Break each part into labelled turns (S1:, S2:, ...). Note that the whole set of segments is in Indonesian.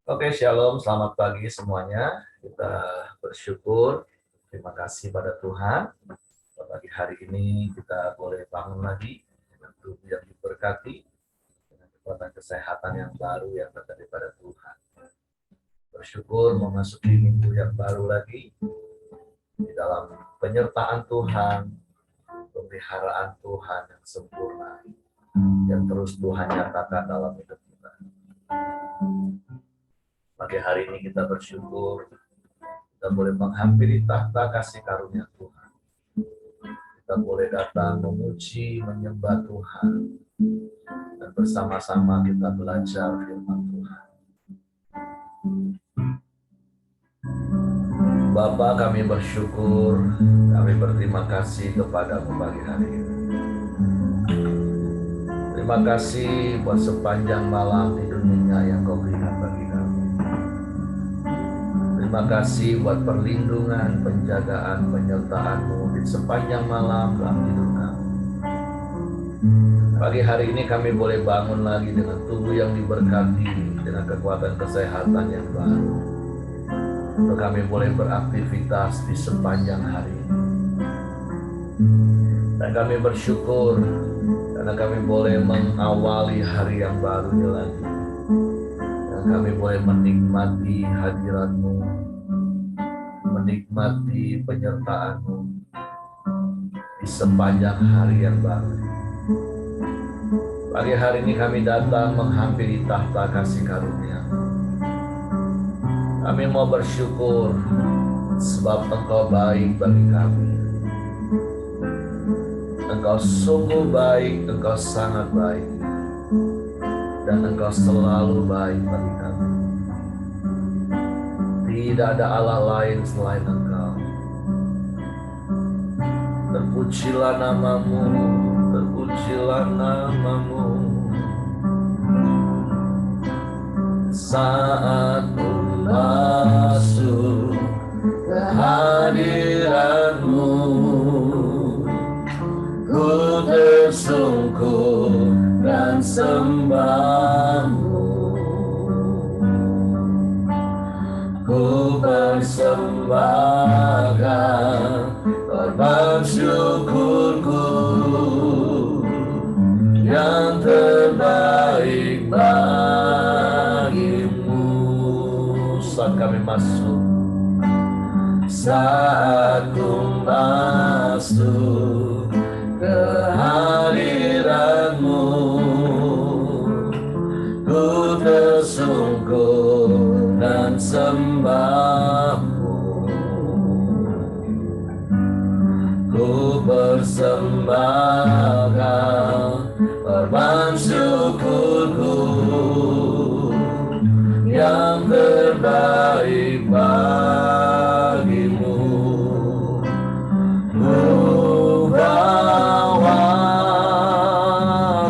S1: Oke, shalom, selamat pagi semuanya. Kita bersyukur, terima kasih pada Tuhan. Pagi hari ini kita boleh bangun lagi dengan tubuh yang diberkati, dengan kekuatan kesehatan yang baru yang datang daripada Tuhan. Bersyukur memasuki minggu yang baru lagi, di dalam penyertaan Tuhan, pemeliharaan Tuhan yang sempurna, yang terus Tuhan nyatakan dalam hidup kita. Pagi hari ini kita bersyukur, kita boleh menghampiri tahta kasih karunia Tuhan. Kita boleh datang memuji, menyembah Tuhan, dan bersama-sama kita belajar firman Tuhan. Bapa, kami bersyukur, kami berterima kasih kepada-Mu pagi hari ini. Terima kasih buat sepanjang malam tidurnya yang Kau berikan bagi kami. Terima kasih buat perlindungan, penjagaan, penyertaan-Mu di sepanjang malam dalam tidur kami. Pagi hari ini kami boleh bangun lagi dengan tubuh yang diberkati, dengan kekuatan kesehatan yang baru. Untuk kami boleh beraktivitas di sepanjang hari ini. Dan kami bersyukur karena kami boleh mengawali hari yang barunya lagi. Dan kami boleh menikmati hadirat-Mu, menikmati penyertaan-Mu di sepanjang hari yang baru. Pagi hari ini kami datang menghampiri tahta kasih karunia. Kami mau bersyukur sebab Engkau baik bagi kami. Engkau sungguh baik, Engkau sangat baik, dan Engkau selalu baik bagi kami. Tidak ada Allah lain selain Engkau. Terpujilah nama-Mu, terpujilah nama-Mu. Saat Ku masuk ke hadirat-Mu, Ku tersungkur dan sembah-Mu. Ku persembahkan korban syukurku yang terbaik bagimu. Saat kami masuk, saat Ku masuk ke hadirat-Mu, Ku tersungkur dan sembah-Mu. Ku persembahkan korban syukurku yang terbaik bagimu. Ku bawa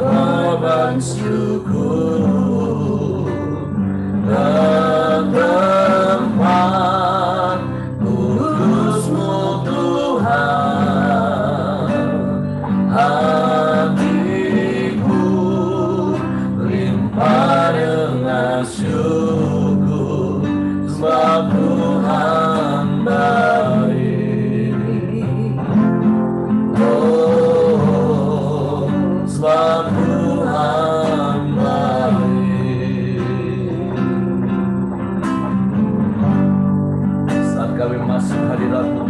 S1: korban syukur ke tempat kudus-Mu Tuhan. Hatiku limpah dengan syukur sebab Tuhan baik. Oh, sebab Tuhan baik. Saat kami masuk hadirat-Mu,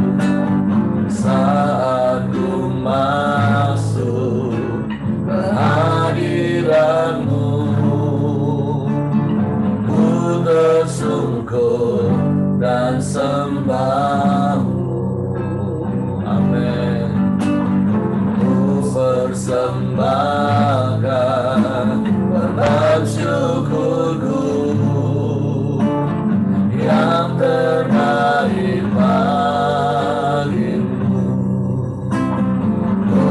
S1: saat Ku masuk ke hadirat-Mu, Ku tersungkur dan sembah-Mu. Amin. Ku persembahkan korban syukurku yang terbaik bagimu. Ku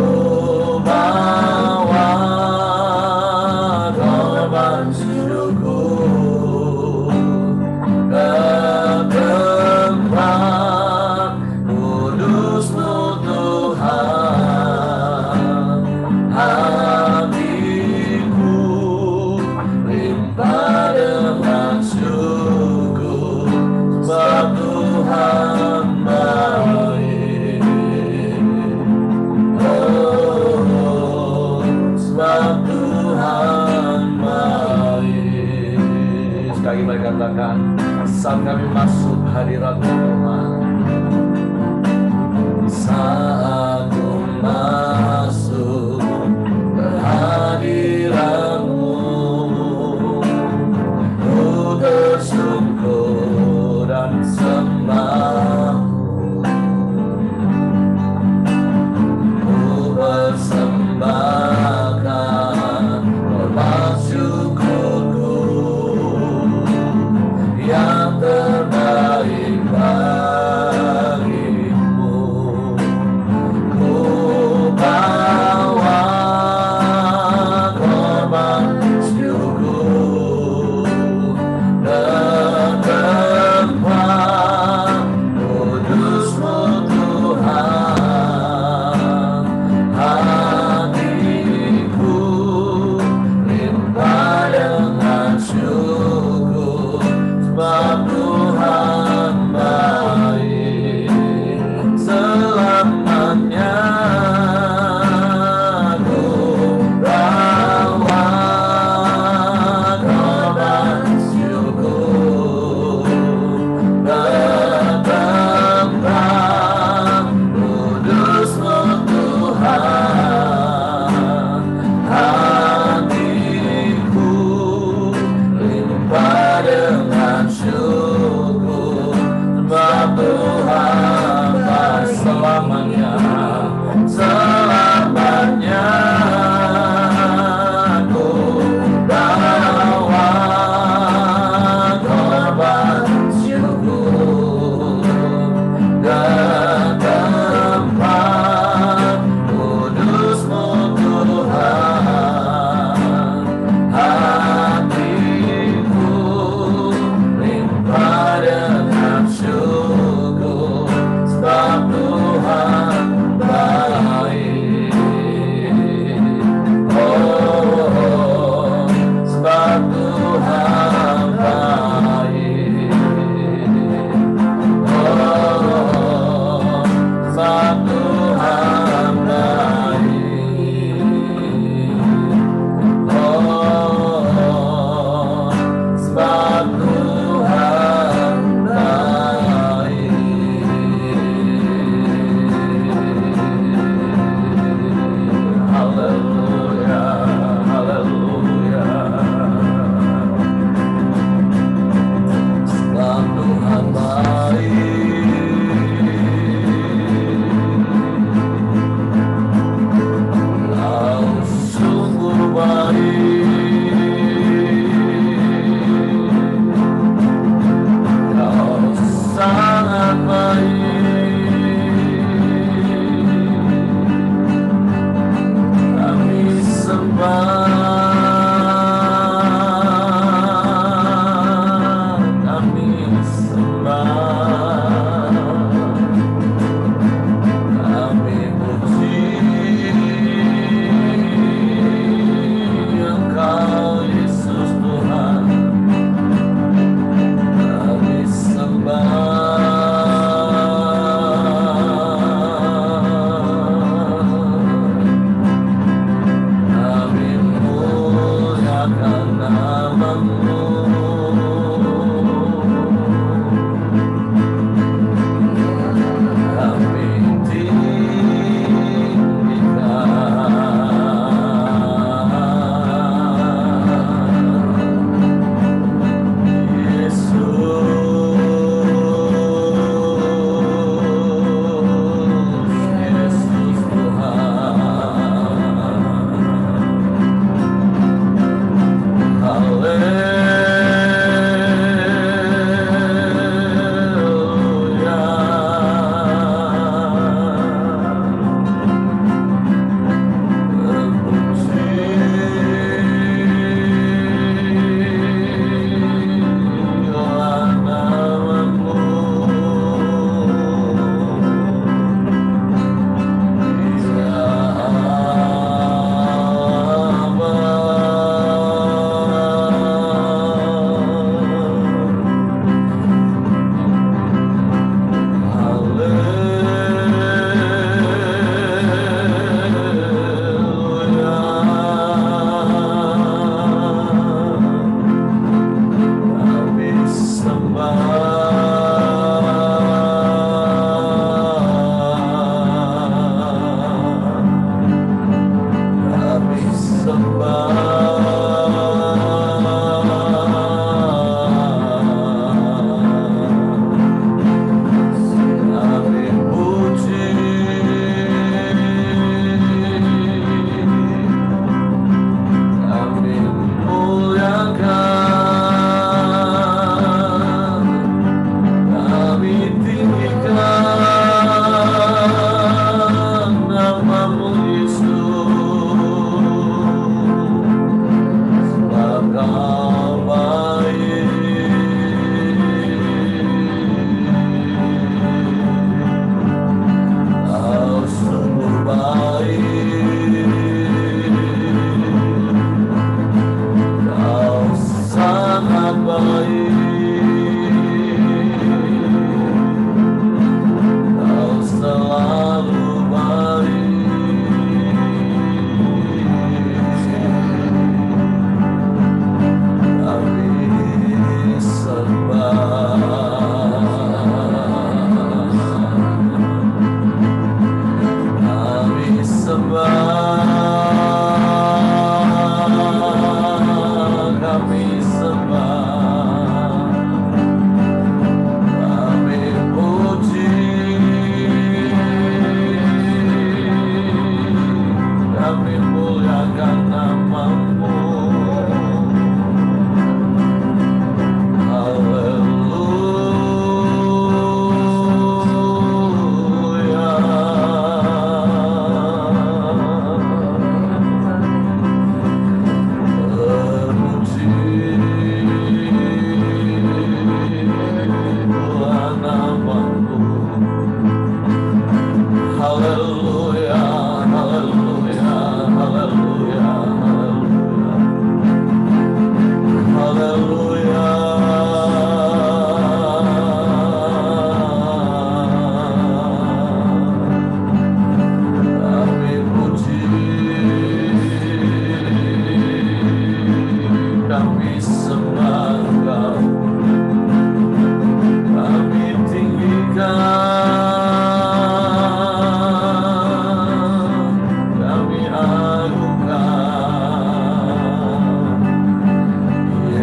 S1: bawa korban syukur ke tempat kudus-Mu Tuhan. Hatiku limpah dengan syukur Tuhan baik. Sekali lagi katakan, saat kami masuk hadirat Tuhan, saat ku masuk ke hadirat-Mu, ku tersungkur dan sembah, ku persembahkan hormat syukurku yang terbaik bagimu. Ku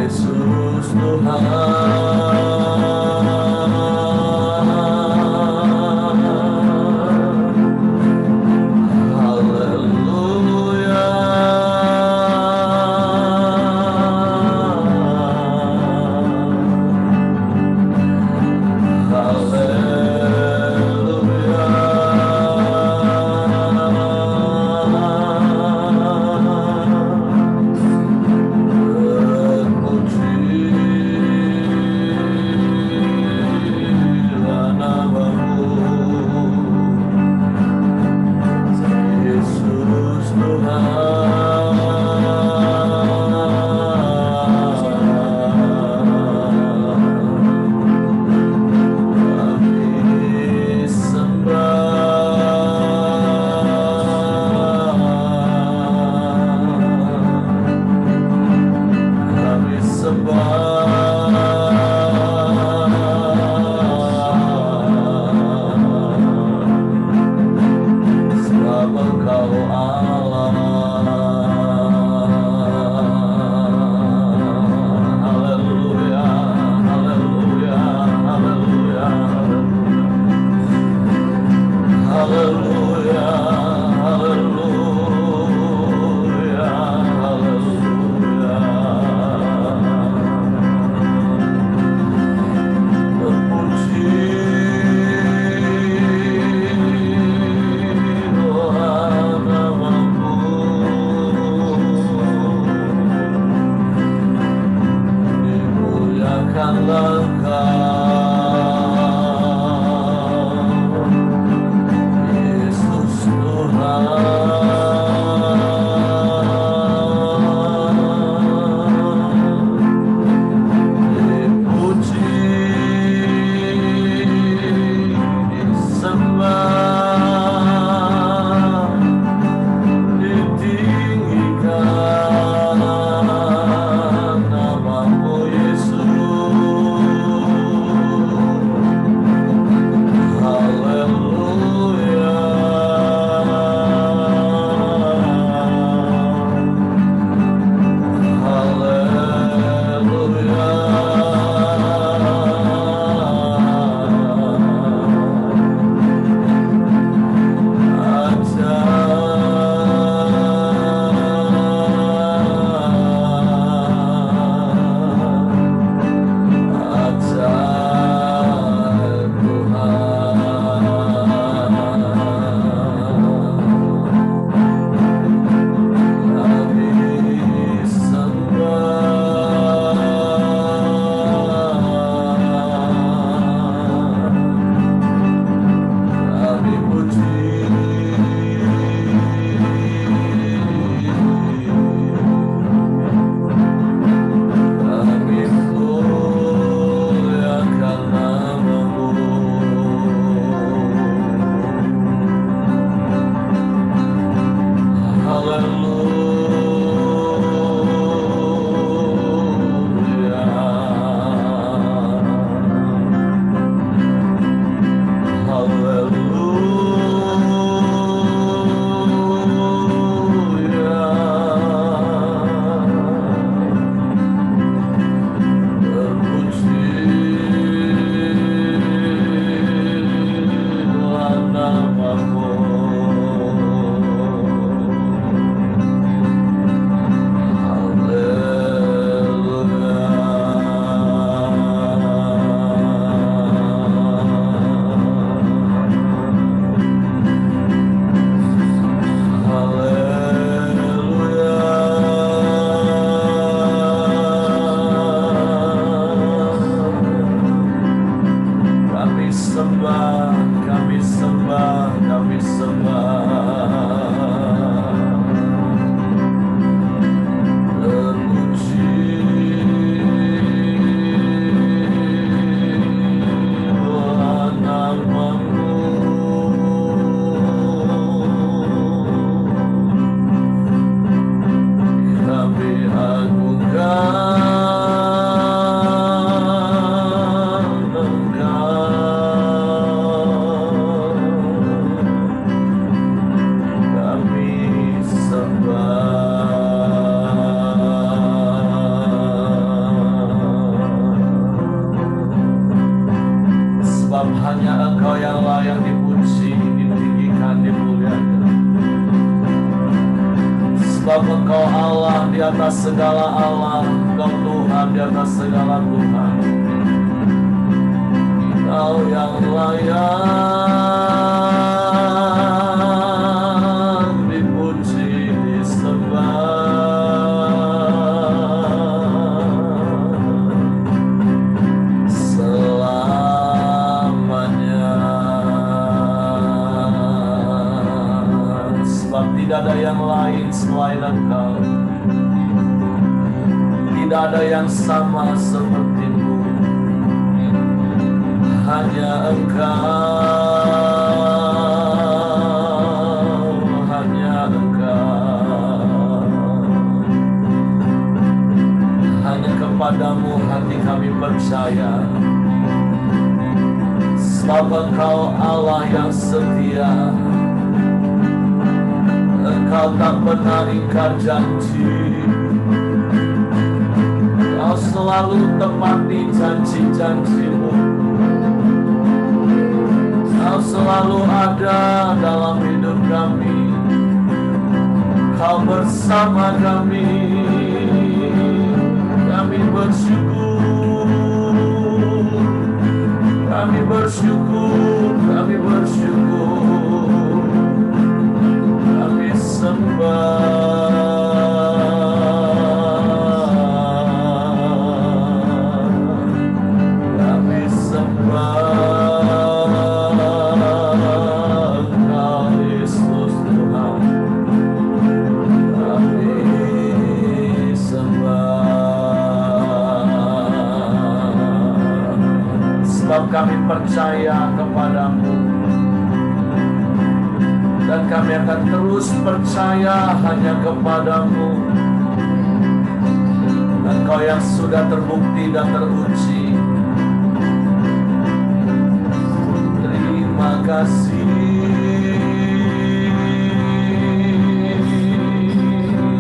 S2: Yesus
S1: atas segala Allah, Kau Tuhan di atas segala Tuhan. Kau yang layak dipuji, disembah selamanya. Sebab tidak ada yang lain selain Engkau, tidak ada yang sama seperti-Mu. Hanya Engkau, hanya Engkau. Hanya kepadamu hati kami percaya, sebab Engkau Allah yang setia. Engkau tak pernah ingkar janji, Kau selalu tepati janji-janji-Mu. Kau selalu ada dalam hidup kami, Kau bersama kami. Kami bersyukur, kami bersyukur, kami bersyukur, kami sembah, kami sembah. Kami percaya kepadamu, dan kami akan terus percaya hanya kepadamu. Engkau yang sudah terbukti dan teruji. Terima kasih,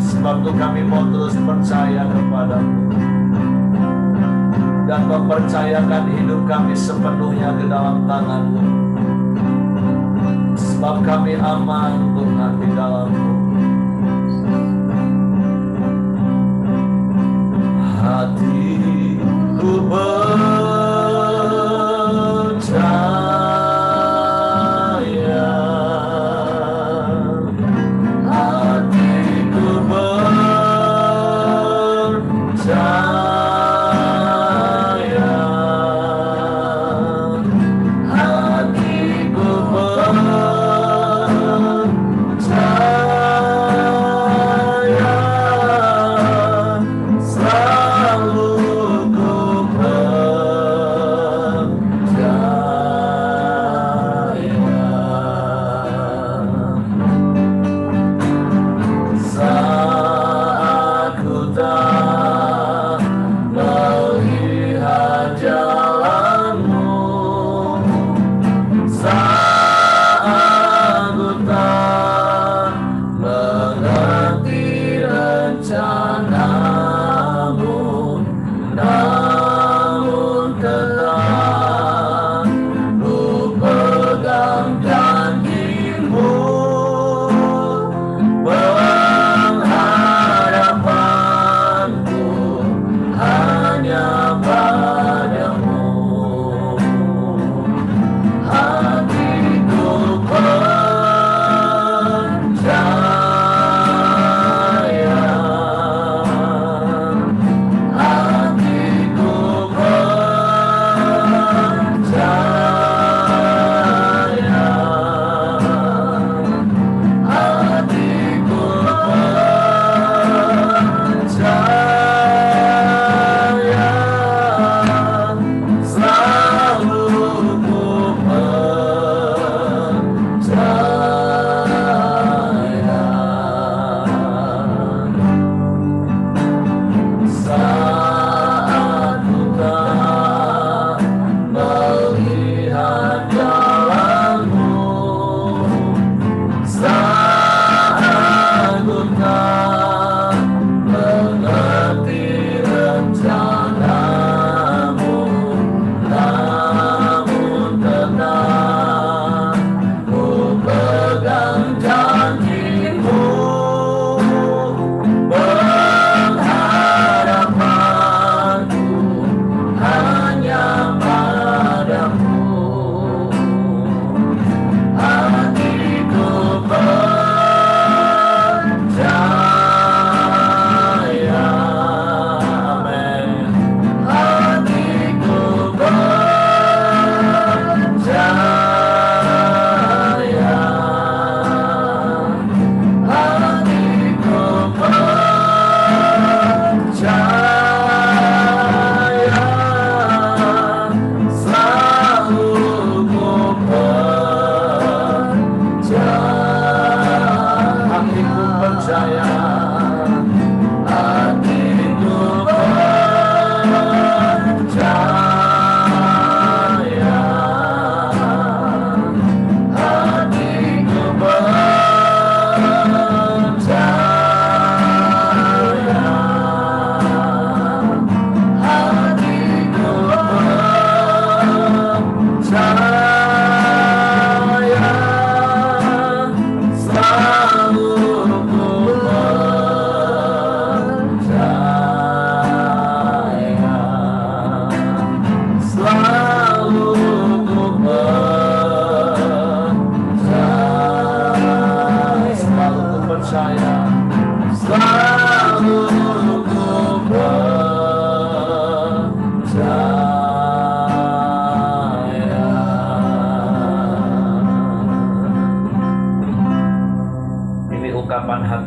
S1: sebab itu kami mau terus percaya kepadamu dan mempercayakan hidup kami sepenuhnya ke dalam tangan-Mu. Sebab kami aman Tuhan di dalam-Mu. Hatiku percaya, hatiku percaya. Selalu ku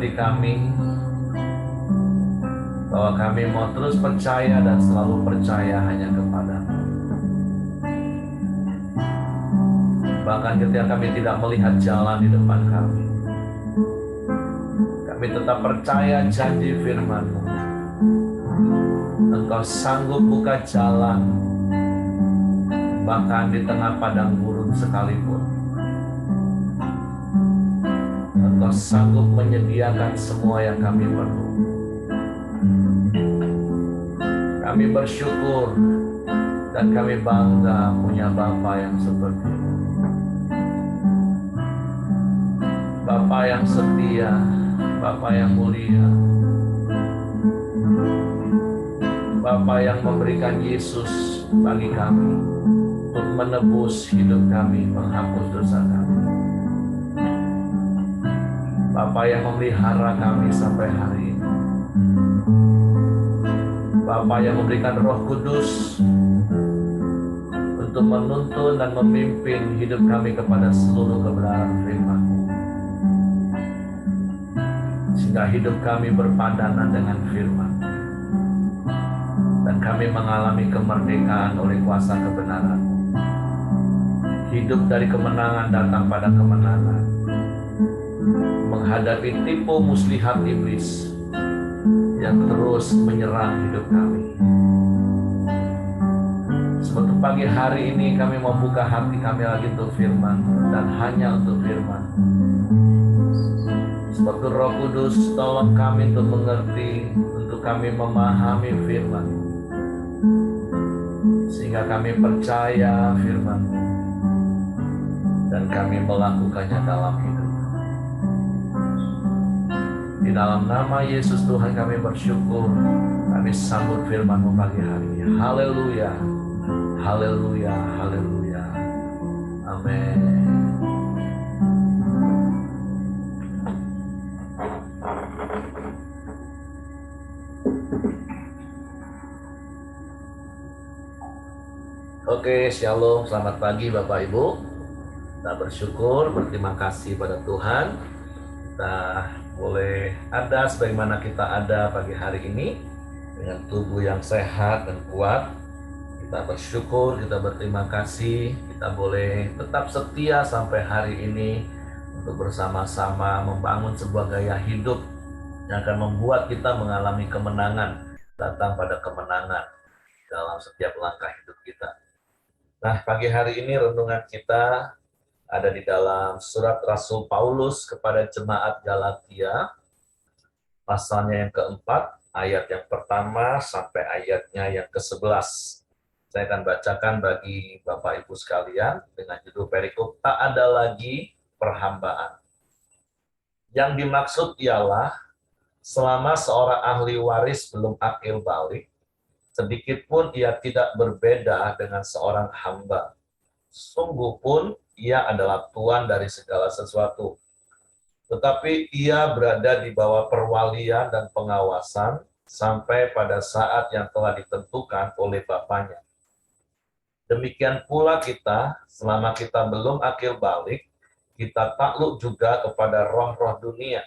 S1: hati kami, bahwa kami mau terus percaya dan selalu percaya hanya kepada-Mu. Bahkan ketika kami tidak melihat jalan di depan kami, kami tetap percaya janji firman-Mu. Engkau sanggup buka jalan, bahkan di tengah padang gurun sekalipun. Engkau sanggup menyediakan semua yang kami perlu. Kami bersyukur dan kami bangga punya Bapa yang seperti itu. Bapa yang setia, Bapa yang mulia, Bapa yang memberikan Yesus bagi kami untuk menebus hidup kami, menghapus dosa kami. Bapa yang memelihara kami sampai hari ini. Bapa yang memberikan Roh Kudus untuk menuntun dan memimpin hidup kami kepada seluruh kebenaran firman-Mu. Sehingga hidup kami berpadanan dengan firman. Dan kami mengalami kemerdekaan oleh kuasa kebenaran. Hidup dari kemenangan datang pada kemenangan. Menghadapi tipu muslihat iblis yang terus menyerang hidup kami. Seperti pagi hari ini kami membuka hati kami lagi untuk firman dan hanya untuk firman. Seperti Roh Kudus tolong kami untuk mengerti, untuk kami memahami firman, sehingga kami percaya firman dan kami melakukannya dalam hidup. Di dalam nama Yesus Tuhan kami bersyukur, kami sambut firman-Mu pagi hari ini. Haleluya, haleluya, haleluya. Amin. Oke, shalom, selamat pagi Bapak Ibu. Kita bersyukur, berterima kasih pada Tuhan. Kita boleh ada sebagaimana kita ada pagi hari ini dengan tubuh yang sehat dan kuat. Kita bersyukur, kita berterima kasih, kita boleh tetap setia sampai hari ini untuk bersama-sama membangun sebuah gaya hidup yang akan membuat kita mengalami kemenangan, datang pada kemenangan dalam setiap langkah hidup kita. Nah, pagi hari ini renungan kita ada di dalam surat Rasul Paulus kepada jemaat Galatia, pasalnya yang keempat, ayat yang pertama sampai ayatnya yang ke-11. Saya akan bacakan bagi Bapak Ibu sekalian dengan judul perikop, tak ada lagi perhambaan. Yang dimaksud ialah, selama seorang ahli waris belum akil balik, sedikit pun ia tidak berbeda dengan seorang hamba. Sungguh pun ia adalah tuan dari segala sesuatu. Tetapi ia berada di bawah perwalian dan pengawasan sampai pada saat yang telah ditentukan oleh Bapaknya. Demikian pula kita, selama kita belum akil balik, kita takluk juga kepada roh-roh dunia.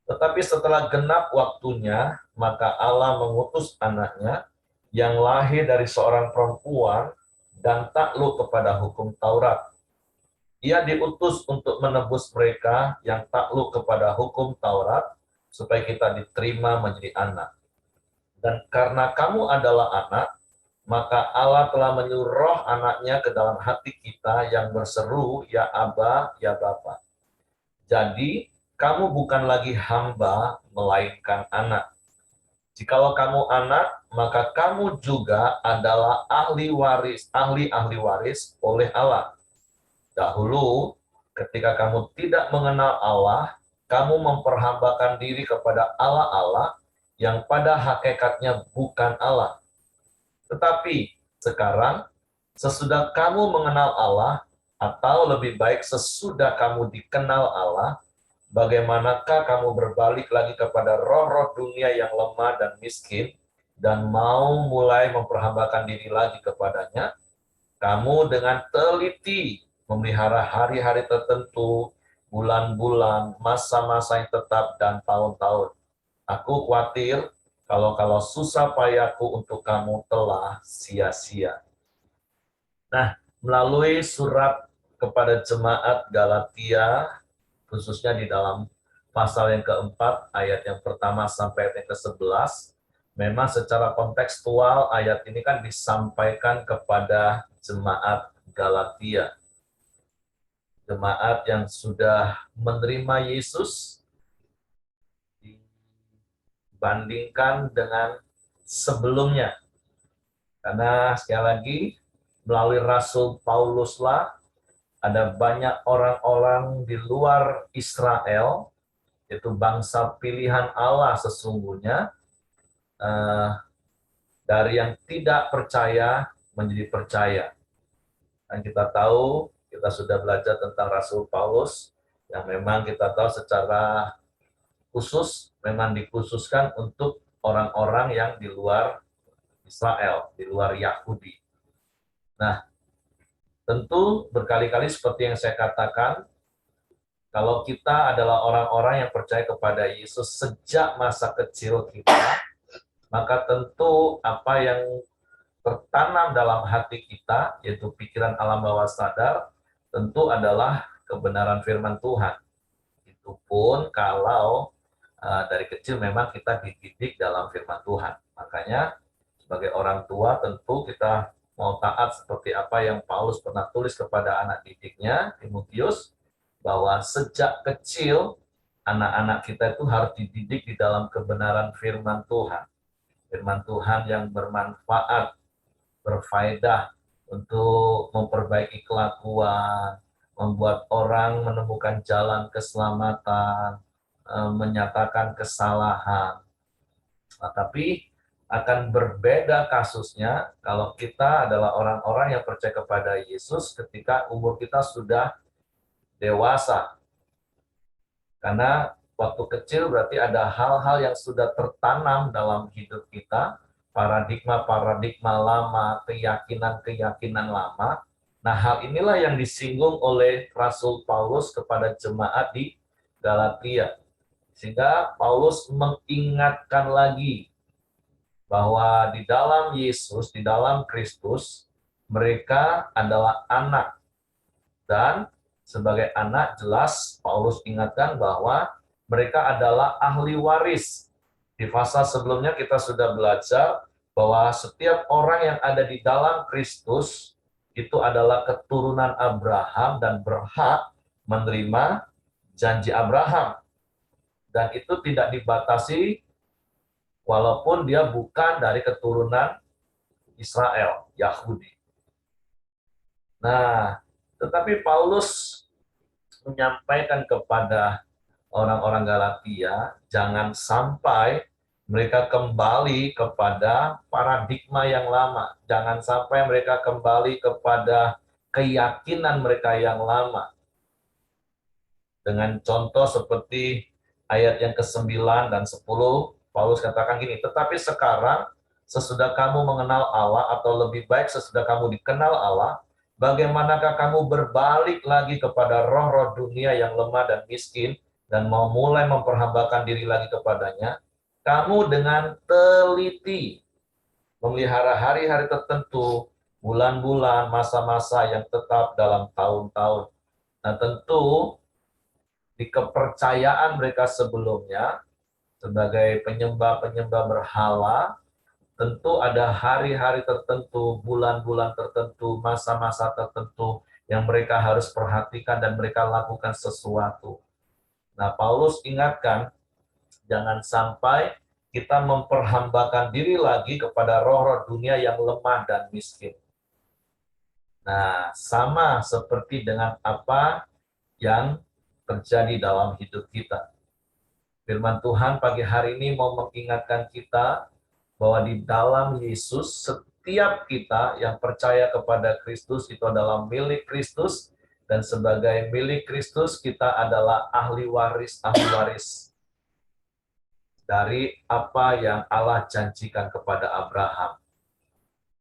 S1: Tetapi setelah genap waktunya, maka Allah mengutus anaknya yang lahir dari seorang perempuan dan takluk kepada hukum Taurat. Ia diutus untuk menebus mereka yang takluk kepada hukum Taurat, supaya kita diterima menjadi anak. Dan karena kamu adalah anak, maka Allah telah menyuruh roh anaknya ke dalam hati kita yang berseru, ya Aba, ya Bapa. Jadi, kamu bukan lagi hamba, melainkan anak. Jikalau kamu anak, maka kamu juga adalah ahli waris oleh Allah. Dahulu, ketika kamu tidak mengenal Allah, kamu memperhambakan diri kepada Allah-Allah yang pada hakikatnya bukan Allah. Tetapi sekarang, sesudah kamu mengenal Allah, atau lebih baik sesudah kamu dikenal Allah, bagaimanakah kamu berbalik lagi kepada roh-roh dunia yang lemah dan miskin, dan mau mulai memperhambakan diri lagi kepadanya? Kamu dengan teliti memelihara hari-hari tertentu, bulan-bulan, masa-masa yang tetap, dan tahun-tahun. Aku khawatir kalau susah payahku untuk kamu telah sia-sia. Nah, melalui surat kepada jemaat Galatia, khususnya di dalam pasal yang keempat, ayat yang pertama sampai ayat yang ke-11, memang secara kontekstual ayat ini kan disampaikan kepada jemaat Galatia. Jemaat yang sudah menerima Yesus dibandingkan dengan sebelumnya. Karena sekali lagi, melalui Rasul Pauluslah ada banyak orang-orang di luar Israel, yaitu bangsa pilihan Allah sesungguhnya, dari yang tidak percaya menjadi percaya. Dan kita tahu, kita sudah belajar tentang Rasul Paulus, yang memang kita tahu secara khusus, memang dikhususkan untuk orang-orang yang di luar Israel, di luar Yahudi. Nah, tentu berkali-kali seperti yang saya katakan, kalau kita adalah orang-orang yang percaya kepada Yesus sejak masa kecil kita, maka tentu apa yang tertanam dalam hati kita, yaitu pikiran alam bawah sadar, tentu adalah kebenaran firman Tuhan. Itu pun kalau dari kecil memang kita dididik dalam firman Tuhan. Makanya sebagai orang tua tentu kita mau taat seperti apa yang Paulus pernah tulis kepada anak didiknya, Timotius, bahwa sejak kecil anak-anak kita itu harus dididik di dalam kebenaran firman Tuhan. Firman Tuhan yang bermanfaat, berfaedah untuk memperbaiki kelakuan, membuat orang menemukan jalan keselamatan, menyatakan kesalahan. Nah, tapi akan berbeda kasusnya kalau kita adalah orang-orang yang percaya kepada Yesus ketika umur kita sudah dewasa. Karena waktu kecil berarti ada hal-hal yang sudah tertanam dalam hidup kita, paradigma-paradigma lama, keyakinan-keyakinan lama. Nah, hal inilah yang disinggung oleh Rasul Paulus kepada jemaat di Galatia. Sehingga Paulus mengingatkan lagi bahwa di dalam Yesus, di dalam Kristus, mereka adalah anak. Dan sebagai anak, jelas Paulus ingatkan bahwa mereka adalah ahli waris. Di fase sebelumnya kita sudah belajar bahwa setiap orang yang ada di dalam Kristus itu adalah keturunan Abraham dan berhak menerima janji Abraham. Dan itu tidak dibatasi walaupun dia bukan dari keturunan Israel, Yahudi. Nah, tetapi Paulus menyampaikan kepada orang-orang Galatia, jangan sampai mereka kembali kepada paradigma yang lama. Jangan sampai mereka kembali kepada keyakinan mereka yang lama. Dengan contoh seperti ayat yang ke-9 dan 10, Paulus katakan gini, tetapi sekarang sesudah kamu mengenal Allah, atau lebih baik sesudah kamu dikenal Allah, bagaimanakah kamu berbalik lagi kepada roh-roh dunia yang lemah dan miskin, dan mau mulai memperhambakan diri lagi kepadanya? Kamu dengan teliti memelihara hari-hari tertentu, bulan-bulan, masa-masa yang tetap dalam tahun-tahun. Nah, tentu di kepercayaan mereka sebelumnya sebagai penyembah-penyembah berhala, tentu ada hari-hari tertentu, bulan-bulan tertentu, masa-masa tertentu yang mereka harus perhatikan dan mereka lakukan sesuatu. Nah, Paulus ingatkan, jangan sampai kita memperhambakan diri lagi kepada roh-roh dunia yang lemah dan miskin. Nah, sama seperti dengan apa yang terjadi dalam hidup kita. Firman Tuhan pagi hari ini mau mengingatkan kita bahwa di dalam Yesus, setiap kita yang percaya kepada Kristus itu adalah milik Kristus, dan sebagai milik Kristus kita adalah ahli waris dari apa yang Allah janjikan kepada Abraham.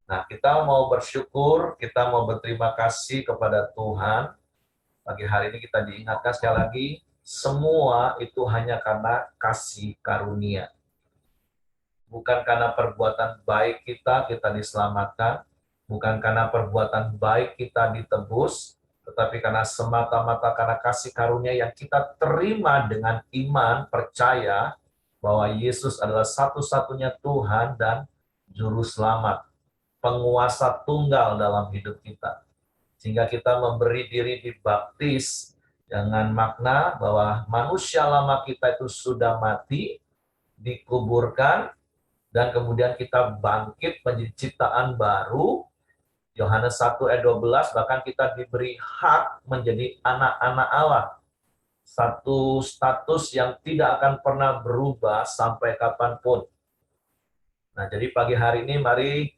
S1: Nah, kita mau bersyukur, kita mau berterima kasih kepada Tuhan, Pagi hari ini kita diingatkan sekali lagi, semua itu hanya karena kasih karunia. Bukan karena perbuatan baik kita diselamatkan, bukan karena perbuatan baik kita ditebus, tetapi karena semata-mata karena kasih karunia yang kita terima dengan iman, percaya bahwa Yesus adalah satu-satunya Tuhan dan Juru Selamat, penguasa tunggal dalam hidup kita. Sehingga kita memberi diri dibaptis dengan makna bahwa manusia lama kita itu sudah mati, dikuburkan, dan kemudian kita bangkit menjadi ciptaan baru. Yohanes 1 ayat 12, bahkan kita diberi hak menjadi anak-anak Allah. Satu status yang tidak akan pernah berubah sampai kapanpun. Nah, jadi pagi hari ini mari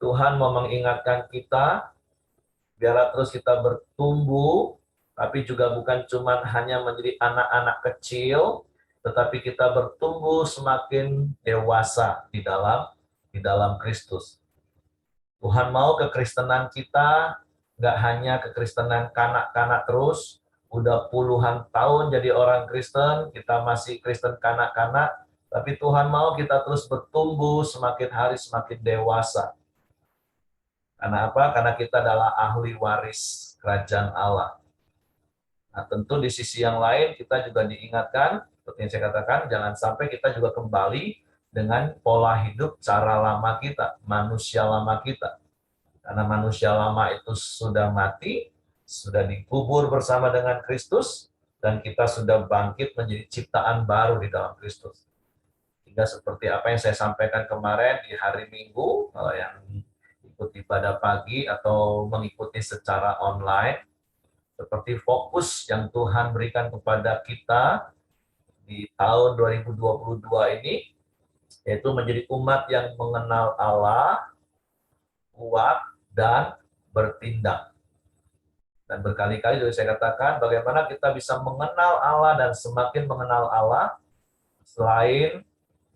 S1: Tuhan mau mengingatkan kita, biarlah terus kita bertumbuh, tapi juga bukan cuma hanya menjadi anak-anak kecil, tetapi kita bertumbuh semakin dewasa di dalam Kristus. Tuhan mau kekristenan kita nggak hanya kekristenan kanak-kanak terus, udah puluhan tahun jadi orang Kristen, kita masih Kristen kanak-kanak, tapi Tuhan mau kita terus bertumbuh semakin hari semakin dewasa. Karena apa? Karena kita adalah ahli waris kerajaan Allah. Nah, tentu di sisi yang lain kita juga diingatkan, seperti yang saya katakan, jangan sampai kita juga kembali dengan pola hidup cara lama kita, manusia lama kita. Karena manusia lama itu sudah mati, sudah dikubur bersama dengan Kristus, dan kita sudah bangkit menjadi ciptaan baru di dalam Kristus. Sehingga seperti apa yang saya sampaikan kemarin di hari Minggu, kalau yang ikut ibadah pagi atau mengikuti secara online, seperti fokus yang Tuhan berikan kepada kita di tahun 2022 ini, yaitu menjadi umat yang mengenal Allah, kuat, dan bertindak. Dan berkali-kali juga saya katakan bagaimana kita bisa mengenal Allah dan semakin mengenal Allah selain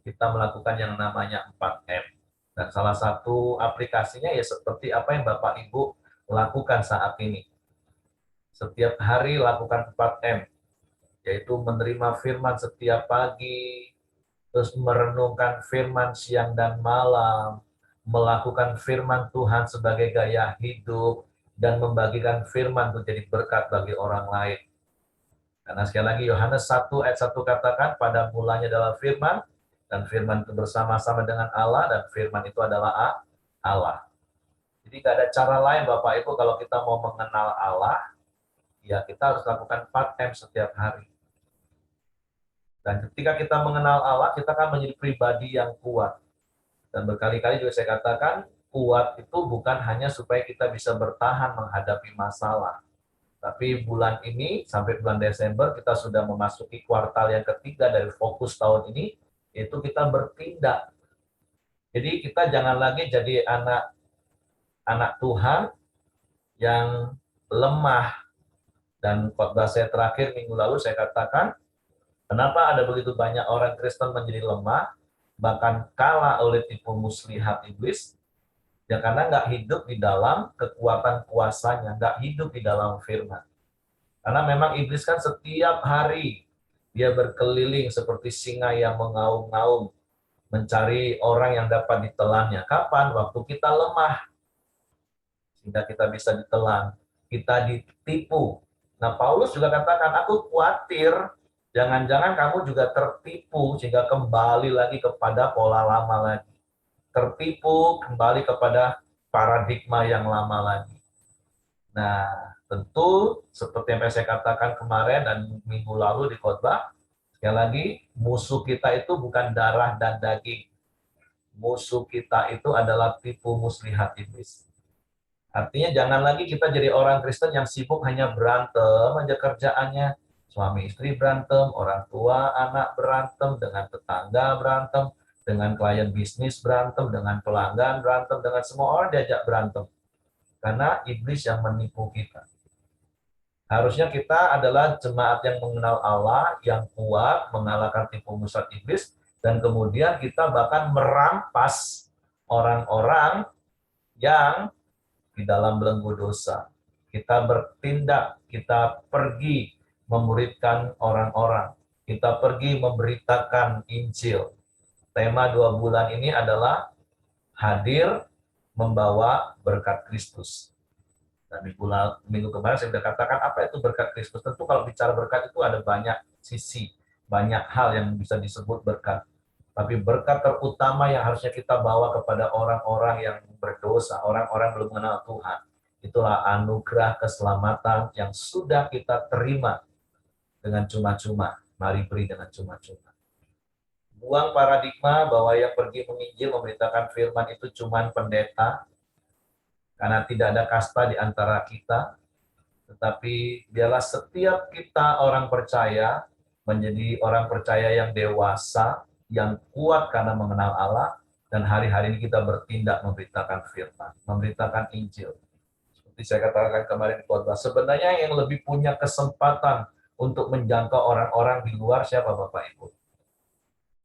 S1: kita melakukan yang namanya 4M. Dan salah satu aplikasinya ya seperti apa yang Bapak Ibu lakukan saat ini. Setiap hari lakukan 4M, yaitu menerima firman setiap pagi, terus merenungkan firman siang dan malam, melakukan firman Tuhan sebagai gaya hidup, dan membagikan firman menjadi berkat bagi orang lain. Karena sekali lagi Yohanes 1 ayat 1 katakan, pada mulanya adalah firman, dan firman itu bersama-sama dengan Allah, dan firman itu adalah Allah. Jadi tidak ada cara lain Bapak Ibu kalau kita mau mengenal Allah, ya kita harus lakukan 4M setiap hari. Dan ketika kita mengenal Allah, kita akan menjadi pribadi yang kuat. Dan berkali-kali juga saya katakan, kuat itu bukan hanya supaya kita bisa bertahan menghadapi masalah. Tapi bulan ini, sampai bulan Desember, kita sudah memasuki kuartal yang ketiga dari fokus tahun ini, yaitu kita bertindak. Jadi kita jangan lagi jadi anak Tuhan yang lemah. Dan khotbah saya terakhir minggu lalu saya katakan, kenapa ada begitu banyak orang Kristen menjadi lemah, bahkan kalah oleh tipu muslihat iblis? Ya karena nggak hidup di dalam kekuatan kuasanya, nggak hidup di dalam firman. Karena memang iblis kan setiap hari dia berkeliling seperti singa yang mengaum-ngaum, mencari orang yang dapat ditelannya. Kapan? Waktu kita lemah, sehingga kita bisa ditelan, kita ditipu. Nah, Paulus juga katakan, aku khawatir jangan-jangan kamu juga tertipu sehingga kembali lagi kepada pola lama lagi. Tertipu kembali kepada paradigma yang lama lagi. Nah, tentu seperti yang saya katakan kemarin dan minggu lalu di khotbah, sekali lagi, musuh kita itu bukan darah dan daging. Musuh kita itu adalah tipu muslihat iblis. Artinya jangan lagi kita jadi orang Kristen yang sibuk hanya berantem aja kerjaannya. Suami istri berantem, orang tua anak berantem, dengan tetangga berantem, dengan klien bisnis berantem, dengan pelanggan berantem, dengan semua orang diajak berantem. Karena iblis yang menipu kita. Harusnya kita adalah jemaat yang mengenal Allah, yang kuat, mengalahkan tipu muslihat iblis, dan kemudian kita bahkan merampas orang-orang yang di dalam belenggu dosa. Kita bertindak, kita pergi memuridkan orang-orang. Kita pergi memberitakan Injil. Tema 2 bulan ini adalah hadir membawa berkat Kristus. Dan minggu kemarin saya sudah katakan apa itu berkat Kristus. Tentu kalau bicara berkat itu ada banyak sisi, banyak hal yang bisa disebut berkat. Tapi berkat terutama yang harusnya kita bawa kepada orang-orang yang berdosa, orang-orang belum mengenal Tuhan. Itulah anugerah keselamatan yang sudah kita terima dengan cuma-cuma. Mari beri dengan cuma-cuma. Buang paradigma bahwa yang pergi menginjil, memberitakan firman itu cuma pendeta, karena tidak ada kasta di antara kita, tetapi biarlah setiap kita orang percaya menjadi orang percaya yang dewasa, yang kuat karena mengenal Allah, dan hari-hari ini kita bertindak memberitakan firman, memberitakan Injil. Seperti saya katakan kemarin di khotbah, sebenarnya yang lebih punya kesempatan untuk menjangkau orang-orang di luar siapa Bapak Ibu?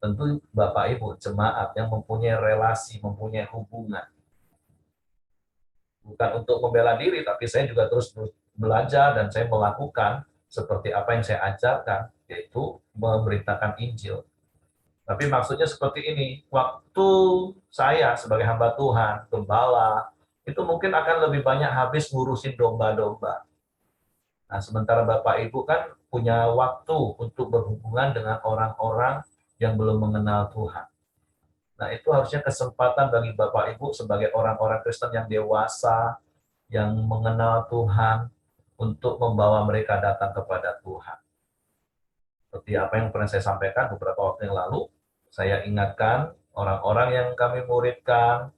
S1: Tentu Bapak Ibu, jemaat yang mempunyai relasi, mempunyai hubungan. Bukan untuk membela diri, tapi saya juga terus belajar dan saya melakukan seperti apa yang saya ajarkan, yaitu memberitakan Injil. Tapi maksudnya seperti ini, waktu saya sebagai hamba Tuhan, gembala, itu mungkin akan lebih banyak habis ngurusin domba-domba. Nah, sementara Bapak Ibu kan punya waktu untuk berhubungan dengan orang-orang yang belum mengenal Tuhan. Nah, itu harusnya kesempatan bagi Bapak Ibu sebagai orang-orang Kristen yang dewasa, yang mengenal Tuhan, untuk membawa mereka datang kepada Tuhan. Seperti apa yang pernah saya sampaikan beberapa waktu yang lalu, saya ingatkan orang-orang yang kami muridkan,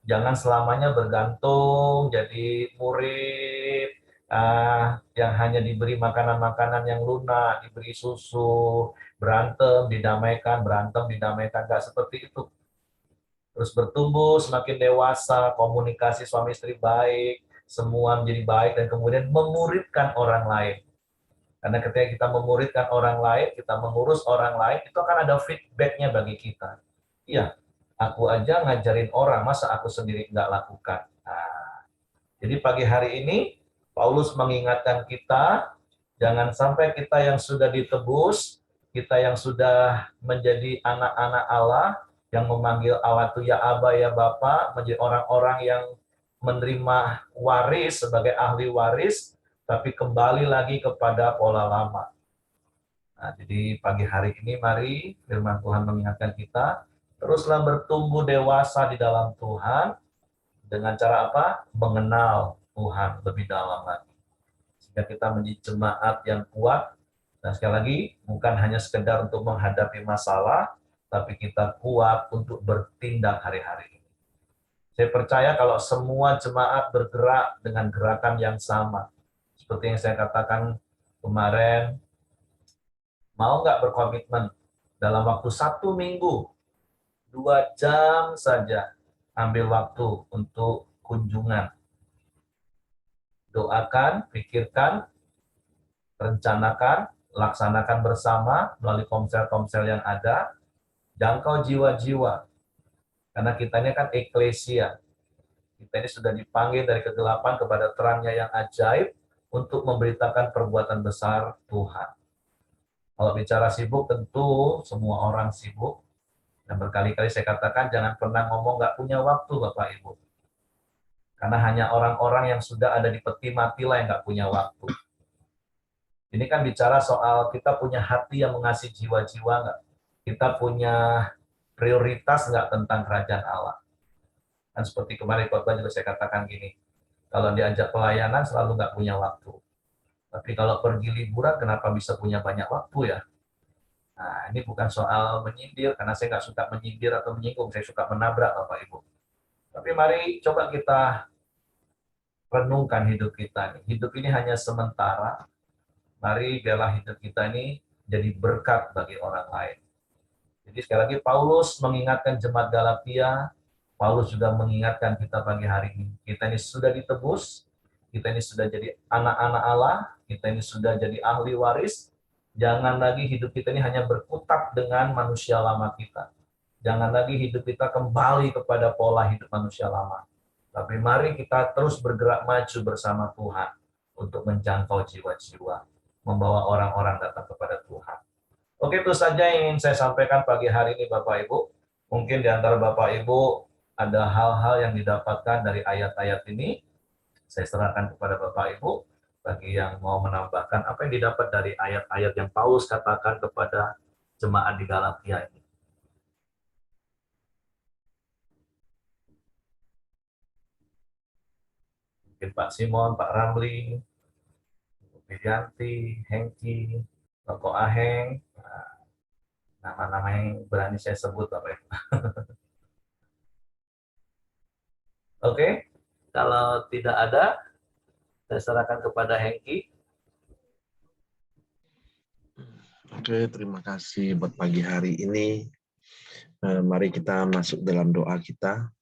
S1: jangan selamanya bergantung jadi murid yang hanya diberi makanan-makanan yang lunak, diberi susu, berantem, didamaikan, nggak seperti itu. Terus bertumbuh, semakin dewasa, komunikasi suami istri baik, semua menjadi baik, dan kemudian memuridkan orang lain. Karena ketika kita memuridkan orang lain, kita mengurus orang lain, itu akan ada feedback-nya bagi kita. Iya, aku aja ngajarin orang, masa aku sendiri nggak lakukan. Nah, jadi pagi hari ini, Paulus mengingatkan kita, jangan sampai kita yang sudah ditebus, kita yang sudah menjadi anak-anak Allah, yang memanggil Allah itu ya Aba, ya Bapa, menjadi orang-orang yang menerima waris sebagai ahli waris, tapi kembali lagi kepada pola lama. Nah, jadi pagi hari ini mari firman Tuhan mengingatkan kita, teruslah bertumbuh dewasa di dalam Tuhan, dengan cara apa? Mengenal Tuhan lebih dalam lagi. Sehingga kita menjadi jemaat yang kuat, dan sekali lagi, bukan hanya sekedar untuk menghadapi masalah, tapi kita kuat untuk bertindak hari-hari ini. Saya percaya kalau semua jemaat bergerak dengan gerakan yang sama, seperti yang saya katakan kemarin, mau nggak berkomitmen dalam waktu 1 minggu, 2 jam saja, ambil waktu untuk kunjungan. Doakan, pikirkan, rencanakan, laksanakan bersama melalui komsel-komsel yang ada, jangkau jiwa-jiwa. Karena kita ini kan eklesia. Kita ini sudah dipanggil dari kegelapan kepada terangnya yang ajaib untuk memberitakan perbuatan besar Tuhan. Kalau bicara sibuk, tentu semua orang sibuk. Dan berkali-kali saya katakan, jangan pernah ngomong nggak punya waktu, Bapak Ibu. Karena hanya orang-orang yang sudah ada di peti matilah yang nggak punya waktu. Ini kan bicara soal kita punya hati yang mengasihi jiwa-jiwa nggak? Kita punya prioritas nggak tentang kerajaan Allah? Dan seperti kemarin khotbah juga saya katakan gini, kalau diajak pelayanan selalu nggak punya waktu. Tapi kalau pergi liburan, kenapa bisa punya banyak waktu ya? Nah, ini bukan soal menyindir, karena saya nggak suka menyindir atau menyinggung, saya suka menabrak Bapak Ibu. Tapi mari coba kita renungkan hidup kita. Hidup ini hanya sementara, mari biarlah hidup kita ini jadi berkat bagi orang lain. Jadi sekali lagi Paulus mengingatkan jemaat Galatia, Paulus juga mengingatkan kita pagi hari ini. Kita ini sudah ditebus, kita ini sudah jadi anak-anak Allah, kita ini sudah jadi ahli waris. Jangan lagi hidup kita ini hanya berkutat dengan manusia lama kita. Jangan lagi hidup kita kembali kepada pola hidup manusia lama. Tapi mari kita terus bergerak maju bersama Tuhan. untuk menjangkau jiwa-jiwa, membawa orang-orang datang kepada Tuhan. Oke, itu saja yang ingin saya sampaikan pagi hari ini Bapak Ibu. Mungkin di antara Bapak Ibu ada hal-hal yang didapatkan dari ayat-ayat ini. Saya serahkan kepada Bapak Ibu bagi yang mau menambahkan apa yang didapat dari ayat-ayat yang Paulus katakan kepada jemaat di Galatia ini. Mungkin Pak Simon, Pak Ramli, Widianti, Hengki, Toko Aheng, nama-nama yang berani saya sebut Bapak Ibu. Oke, kalau tidak ada, saya serahkan kepada Hengki.
S2: Oke, terima kasih buat pagi hari ini. Mari kita masuk dalam doa kita.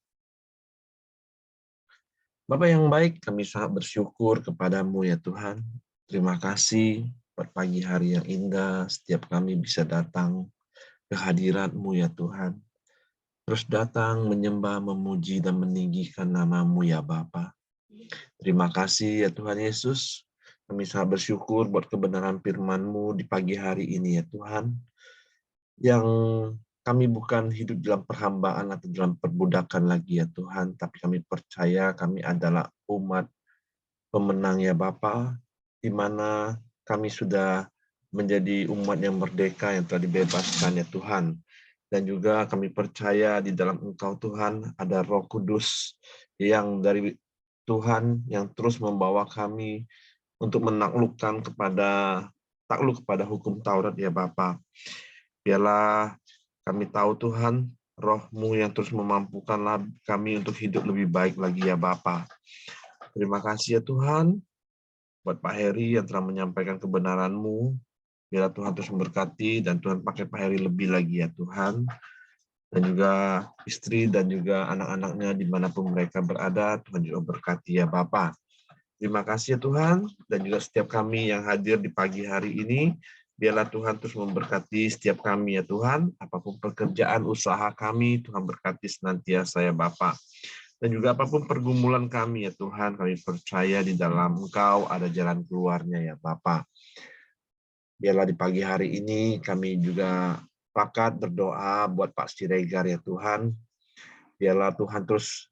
S2: Bapak yang baik, kami sangat bersyukur kepadamu ya Tuhan. Terima kasih buat pagi hari yang indah, setiap kami bisa datang ke hadirat-Mu ya Tuhan. Terus datang menyembah, memuji, dan meninggikan nama-Mu ya Bapa. Terima kasih ya Tuhan Yesus. Kami sangat bersyukur buat kebenaran firman-Mu di pagi hari ini ya Tuhan. Yang kami bukan hidup dalam perhambaan atau dalam perbudakan lagi ya Tuhan, tapi kami percaya kami adalah umat pemenang ya Bapa, di mana kami sudah menjadi umat yang merdeka yang telah dibebaskan ya Tuhan. Dan juga kami percaya di dalam Engkau Tuhan ada Roh Kudus yang dari Tuhan yang terus membawa kami untuk takluk kepada hukum Taurat ya Bapa. Biarlah kami tahu Tuhan, Roh-Mu yang terus memampukanlah kami untuk hidup lebih baik lagi ya Bapa. Terima kasih ya Tuhan, buat Pak Heri yang telah menyampaikan kebenaran-Mu. Biarlah Tuhan terus memberkati dan Tuhan pakai Pak Heri lebih lagi ya Tuhan. Dan juga istri dan juga anak-anaknya dimanapun mereka berada, Tuhan juga berkati ya Bapa. Terima kasih ya Tuhan, dan juga setiap kami yang hadir di pagi hari ini, biarlah Tuhan terus memberkati setiap kami ya Tuhan, apapun pekerjaan usaha kami, Tuhan berkati senantiasa ya Bapa. Dan juga apapun pergumulan kami ya Tuhan, kami percaya di dalam Engkau ada jalan keluarnya ya Bapa. Biarlah di pagi hari ini kami juga sepakat berdoa buat Pak Siregar ya Tuhan. Biarlah Tuhan terus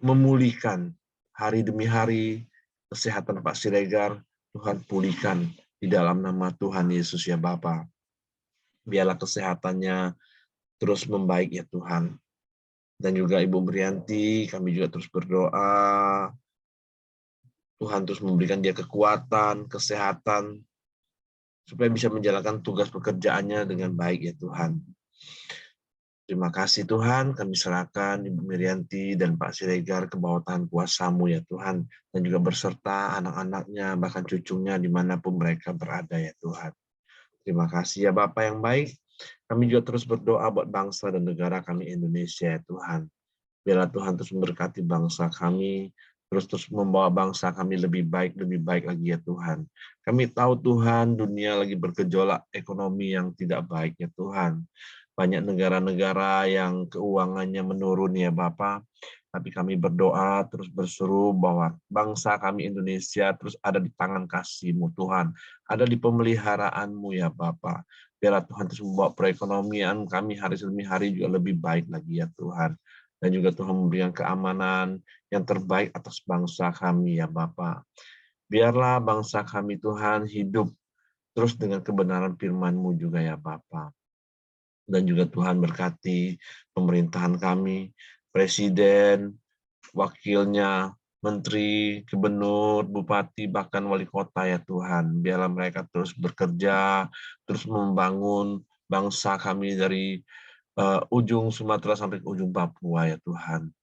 S2: memulihkan hari demi hari kesehatan Pak Siregar, Tuhan pulihkan di dalam nama Tuhan Yesus ya Bapa. Biarlah kesehatannya terus membaik ya Tuhan. Dan juga Ibu Brianti, kami juga terus berdoa, Tuhan terus memberikan dia kekuatan, kesehatan, supaya bisa menjalankan tugas pekerjaannya dengan baik ya Tuhan. Terima kasih Tuhan, kami serahkan Ibu Mirianti dan Pak Siregar ke bawah tangan kuasa-Mu ya Tuhan, dan juga berserta anak-anaknya, bahkan cucunya dimanapun mereka berada ya Tuhan. Terima kasih ya Bapak yang baik, kami juga terus berdoa buat bangsa dan negara kami Indonesia ya Tuhan. Biarlah Tuhan terus memberkati bangsa kami, terus membawa bangsa kami lebih baik lagi ya Tuhan. Kami tahu Tuhan, dunia lagi bergejolak ekonomi yang tidak baik ya Tuhan. Banyak negara-negara yang keuangannya menurun ya Bapa. Tapi kami berdoa terus berseru bahwa bangsa kami Indonesia terus ada di tangan kasih-Mu Tuhan. Ada di pemeliharaan-Mu ya Bapa. Biarlah Tuhan terus membawa perekonomian kami hari demi hari juga lebih baik lagi ya Tuhan. Dan juga Tuhan memberikan keamanan yang terbaik atas bangsa kami ya Bapa. Biarlah bangsa kami Tuhan hidup terus dengan kebenaran firman-Mu juga ya Bapa. Dan juga Tuhan berkati pemerintahan kami, presiden, wakilnya, menteri, gubernur, bupati, bahkan wali kota ya Tuhan. Biarlah mereka terus bekerja, terus membangun bangsa kami dari ujung Sumatera sampai ke ujung Papua ya Tuhan.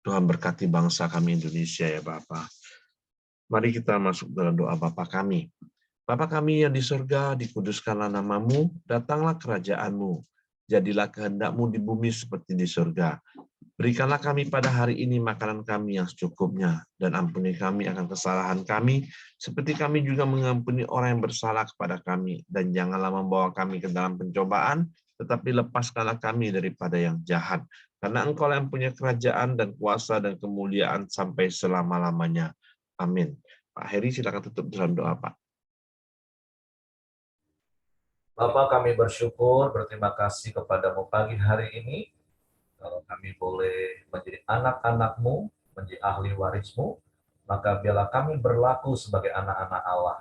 S2: Tuhan berkati bangsa kami Indonesia ya Bapa. Mari kita masuk dalam doa Bapa kami. Bapa kami yang di surga, dikuduskanlah nama-Mu, datanglah kerajaan-Mu. Jadilah kehendak-Mu di bumi seperti di surga. Berikanlah kami pada hari ini makanan kami yang secukupnya, dan ampuni kami akan kesalahan kami, seperti kami juga mengampuni orang yang bersalah kepada kami. Dan janganlah membawa kami ke dalam pencobaan, tetapi lepaskanlah kami daripada yang jahat. Karena Engkau yang punya kerajaan dan kuasa dan kemuliaan sampai selama-lamanya. Amin. Pak Heri, silakan tutup dalam doa, Pak.
S1: Bapak, kami bersyukur, berterima kasih kepadamu pagi hari ini. Kalau kami boleh menjadi anak-anak-Mu, menjadi ahli waris-Mu, maka biarlah kami berlaku sebagai anak-anak Allah,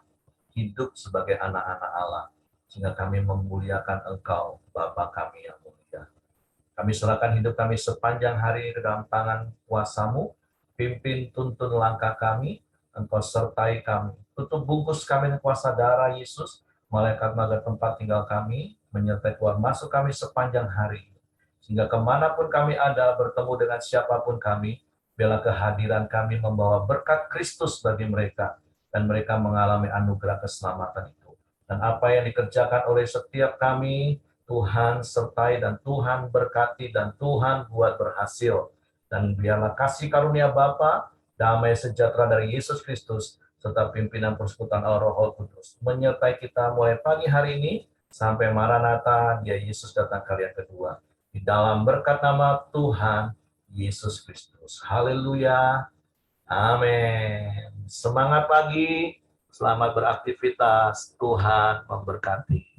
S1: hidup sebagai anak-anak Allah, sehingga kami memuliakan Engkau, Bapa kami yang mulia. Kami serahkan hidup kami sepanjang hari ke dalam tangan kuasa-Mu, pimpin tuntun langkah kami, Engkau sertai kami. Tutup bungkus kami dengan kuasa darah Yesus, malaikat-malaikat tempat tinggal kami, menyertai keluar masuk kami sepanjang hari. Sehingga kemanapun kami ada, bertemu dengan siapapun kami, biarlah kehadiran kami membawa berkat Kristus bagi mereka, dan mereka mengalami anugerah keselamatan itu. Dan apa yang dikerjakan oleh setiap kami, Tuhan sertai dan Tuhan berkati dan Tuhan buat berhasil. Dan biarlah kasih karunia Bapa, damai sejahtera dari Yesus Kristus, serta pimpinan persekutuan Allah Roh Kudus menyertai kita mulai pagi hari ini sampai Maranatha, Dia Yesus datang kali yang kedua. Di dalam berkat nama Tuhan Yesus Kristus. Haleluya. Amin. Semangat pagi, selamat beraktivitas. Tuhan memberkati.